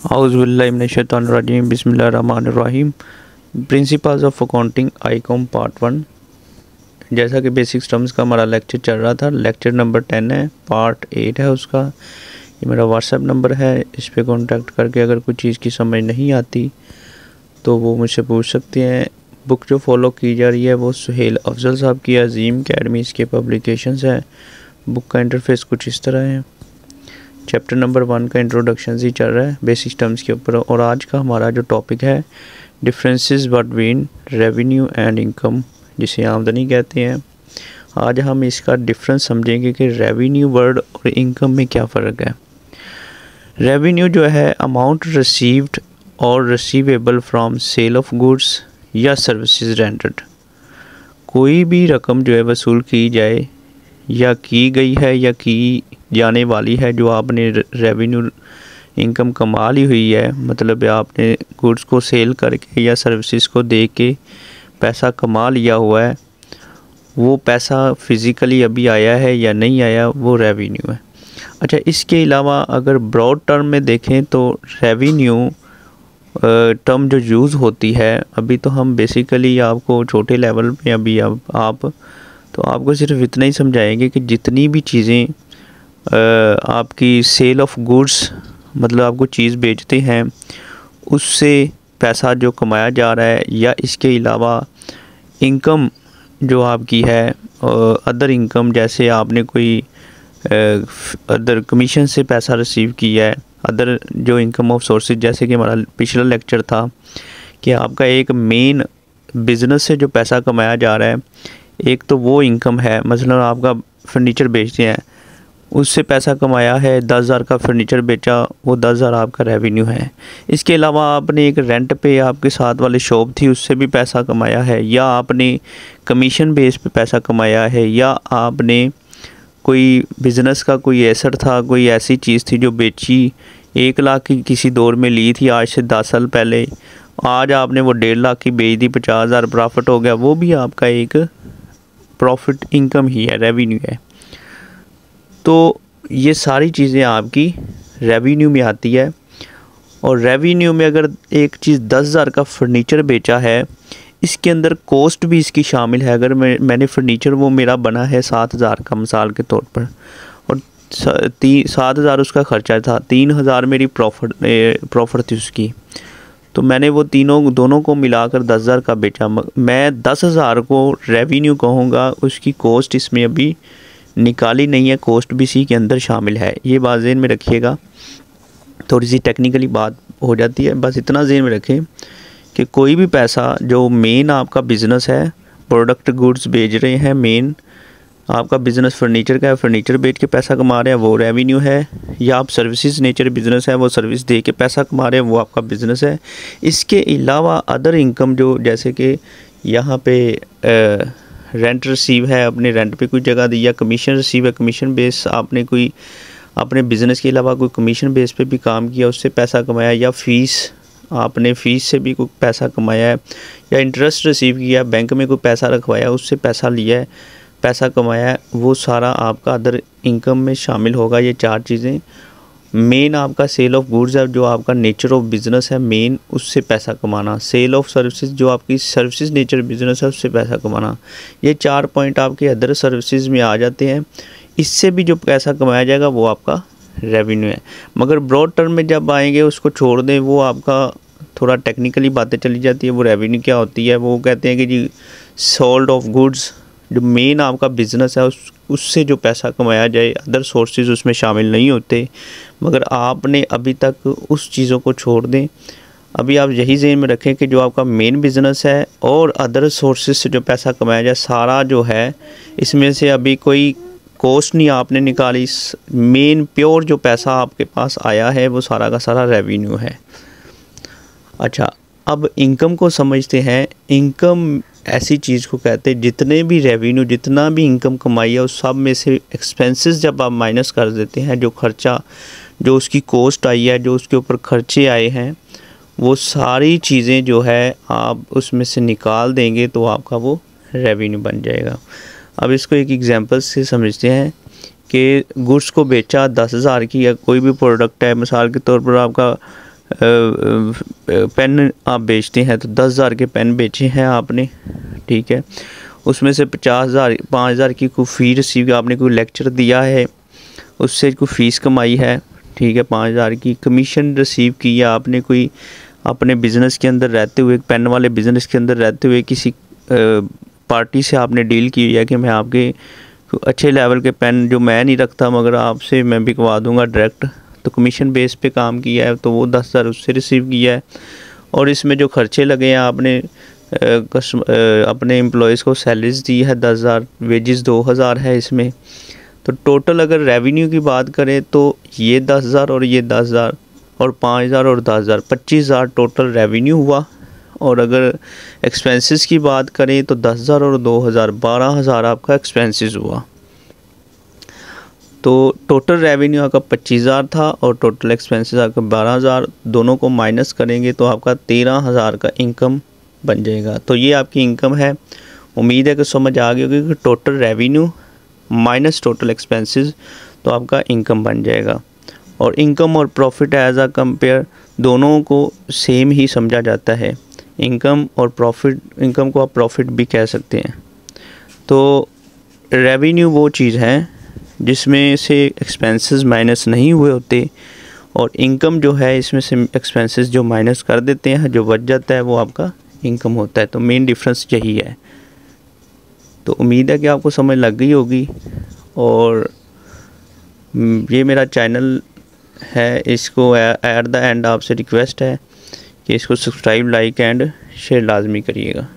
औज़ुबिल्लाहिमिनश्शैतानिर्रजीम बिस्मिल्लाहिर्रहमानिर्रहीम। Principles of accounting Icom part 1। जैसा कि बेसिक टर्म्स का हमारा लेक्चर चल रहा था, लेक्चर नंबर 10 है, पार्ट 8 है उसका। ये मेरा व्हाट्सएप नंबर है, इस पर कॉन्टैक्ट करके अगर कोई चीज़ की समझ नहीं आती तो वो मुझसे पूछ सकते हैं। बुक जो फॉलो की जा रही है वो सुहेल अफजल साहब की अजीम अकेडमी इसके पब्लिकेशंस है। बुक का इंटरफेस कुछ इस तरह है। चैप्टर नंबर 1 का इंट्रोडक्शन ही चल रहा है बेसिक टर्म्स के ऊपर, और आज का हमारा जो टॉपिक है differences between revenue and income, जिसे आमदनी कहते हैं। आज हम इसका डिफरेंस समझेंगे कि रेवेन्यू वर्ड और इनकम में क्या फ़र्क है। रेवेन्यू जो है अमाउंट रिसीव्ड और receivable from sale of goods या सर्विसेज रेंटेड। कोई भी रकम जो है वसूल की जाए या की गई है या की जाने वाली है, जो आपने रेवेन्यू इनकम कमा ली हुई है, मतलब आपने गुड्स को सेल करके या सर्विसेज को दे के पैसा कमा लिया हुआ है, वो पैसा फिज़िकली अभी आया है या नहीं आया, वो रेवेन्यू है। अच्छा, इसके अलावा अगर ब्रॉड टर्म में देखें तो रेवेन्यू टर्म जो यूज़ होती है, अभी तो हम बेसिकली आपको छोटे लेवल पे अभी आपको सिर्फ इतना ही समझाएंगे कि जितनी भी चीज़ें आपकी सेल ऑफ गुड्स, मतलब आपको चीज़ बेचते हैं उससे पैसा जो कमाया जा रहा है, या इसके अलावा इनकम जो आपकी है अदर इनकम, जैसे आपने कोई अदर कमीशन से पैसा रिसीव किया है, अदर जो इनकम ऑफ सोर्सेज, जैसे कि हमारा पिछला लेक्चर था कि आपका एक मेन बिज़नेस से जो पैसा कमाया जा रहा है, एक तो वो इनकम है, मतलब आपका फर्नीचर बेचते हैं उससे पैसा कमाया है, 10,000 का फर्नीचर बेचा, वो 10,000 आपका रेवेन्यू है। इसके अलावा आपने एक रेंट पे आपके साथ वाले शॉप थी उससे भी पैसा कमाया है, या आपने कमीशन बेस पे पैसा कमाया है, या आपने कोई बिज़नेस का कोई एसेट था, कोई ऐसी चीज़ थी जो बेची, 1 लाख की किसी दौर में ली थी आज से 10 साल पहले, आज आपने वो 1.5 लाख की बेच दी, 50,000 प्रॉफिट हो गया, वो भी आपका एक प्रॉफिट इनकम ही है, रेवेन्यू है। तो ये सारी चीज़ें आपकी रेवेन्यू में आती है। और रेवेन्यू में अगर एक चीज़ 10,000 का फर्नीचर बेचा है, इसके अंदर कॉस्ट भी इसकी शामिल है। अगर मैंने फर्नीचर वो मेरा बना है 7,000 का मिसाल के तौर पर, और 7,000 उसका ख़र्चा था, 3,000 मेरी प्रॉफिट थी उसकी, तो मैंने वो दोनों को मिलाकर 10,000 का बेचा। मैं 10,000 को रेवेन्यू कहूँगा, उसकी कॉस्ट इसमें अभी निकाली नहीं है, कॉस्ट भी इसी के अंदर शामिल है। ये बात ज़हन में रखिएगा, थोड़ी सी टेक्निकली बात हो जाती है, बस इतना ज़हन में रखें कि कोई भी पैसा जो मेन आपका बिज़नेस है, प्रोडक्ट गुड्स बेच रहे हैं, मेन आपका बिज़नेस फर्नीचर का है, फर्नीचर बेच के पैसा कमा रहे हैं, वो रेवेन्यू है। या आप सर्विसेज नेचर बिज़नेस है, वो सर्विस दे के पैसा कमा रहे हैं, वो आपका बिज़नेस है। इसके अलावा अदर इनकम जो, जैसे कि यहाँ पे रेंट रिसीव है, अपने रेंट पे कोई जगह दी, या कमीशन रिसीव है, कमीशन बेस आपने कोई अपने बिज़नेस के अलावा कोई कमीशन बेस पे भी काम किया, उससे पैसा कमाया, या फ़ीस आपने फ़ीस से भी कोई पैसा कमाया है, या इंटरेस्ट रिसीव किया, बैंक में कोई पैसा रखवाया, उससे पैसा लिया है, पैसा कमाया है, वो सारा आपका अदर इनकम में शामिल होगा। ये 4 चीज़ें। मेन आपका सेल ऑफ गुड्स है, जो आपका नेचर ऑफ बिज़नेस है मेन, उससे पैसा कमाना। सेल ऑफ सर्विसेज, जो आपकी सर्विसेज नेचर बिज़नेस है, उससे पैसा कमाना। ये 4 पॉइंट आपके अदर सर्विसेज में आ जाते हैं। इससे भी जो पैसा कमाया जाएगा वो आपका रेवेन्यू है। मगर ब्रॉड टर्म में जब आएंगे उसको छोड़ दें, वो आपका थोड़ा टेक्निकली बातें चली जाती है। वो रेवेन्यू क्या होती है, वो कहते हैं कि जी सोल्ड ऑफ गुड्स, जो मेन आपका बिज़नेस है उससे जो पैसा कमाया जाए, अदर सोर्सेज उसमें शामिल नहीं होते। मगर आपने अभी तक उस चीज़ों को छोड़ दें। अभी आप यही ज़हन में रखें कि जो आपका मेन बिज़नेस है और अदर सोर्सेज से जो पैसा कमाया जाए, सारा जो है इसमें से अभी कोई कॉस्ट नहीं आपने निकाली, मेन प्योर जो पैसा आपके पास आया है वो सारा का सारा रेवेन्यू है। अच्छा, अब इनकम को समझते हैं। इनकम ऐसी चीज़ को कहते हैं, जितने भी रेवेन्यू, जितना भी इनकम कमाई है, उस सब में से एक्सपेंसेस जब आप माइनस कर देते हैं, जो खर्चा, जो उसकी कॉस्ट आई है, जो उसके ऊपर खर्चे आए हैं, वो सारी चीज़ें जो है आप उसमें से निकाल देंगे तो आपका वो रेवेन्यू बन जाएगा। अब इसको एक एग्जांपल से समझते हैं कि गुड्स को बेचा 10,000 की, या कोई भी प्रोडक्ट है, मिसाल के तौर पर आपका पेन आप बेचते हैं तो 10,000 के पेन बेचे हैं आपने, ठीक है, उसमें से 50,000 5,000 की कोई फ़ी रिसीव, आपने कोई लेक्चर दिया है उससे कोई फ़ीस कमाई है, ठीक है, 5,000 की कमीशन रिसीव की है आपने, कोई अपने बिज़नेस के अंदर रहते हुए, पेन वाले बिज़नेस के अंदर रहते हुए किसी पार्टी से आपने डील की है कि मैं आपके अच्छे लेवल के पेन जो मैं नहीं रखता मगर आपसे मैं बिकवा दूंगा डायरेक्ट, तो कमीशन बेस पे काम किया है तो वो 10,000 उससे रिसीव किया है। और इसमें जो खर्चे लगे हैं आपने अपने एम्प्लॉयज़ को सैलरीज दी है 10,000, वेजेस 2,000 है इसमें। तो टोटल अगर रेवेन्यू की बात करें तो ये 10,000 और ये 10,000 और 5,000 और 10,000 25,000 टोटल रेवेन्यू हुआ। और अगर एक्सपेंसेस की बात करें तो 10,000 और 2,000 12,000 आपका एक्सपेंसेस हुआ। तो टोटल रेवेन्यू आपका 25,000 था और टोटल एक्सपेंसेस आपका 12,000, दोनों को माइनस करेंगे तो आपका 13,000 का इनकम बन जाएगा। तो ये आपकी इनकम है। उम्मीद है कि समझ आ गई होगी कि total revenue minus total expenses तो आपका इनकम बन जाएगा। और इनकम और प्रॉफिट एज अ कंपेयर दोनों को सेम ही समझा जाता है। इनकम और प्रॉफिट, इनकम को आप प्रॉफिट भी कह सकते हैं। तो रेवेन्यू वो चीज़ है जिसमें से एक्सपेंसेस माइनस नहीं हुए होते, और इनकम जो है इसमें से एक्सपेंसेस जो माइनस कर देते हैं, जो बच जाता है वो आपका इनकम होता है। तो मेन डिफरेंस यही है। तो उम्मीद है कि आपको समझ लग गई होगी। और ये मेरा चैनल है, इसको एट द एंड आपसे रिक्वेस्ट है कि इसको सब्सक्राइब, लाइक एंड शेयर लाजमी करिएगा।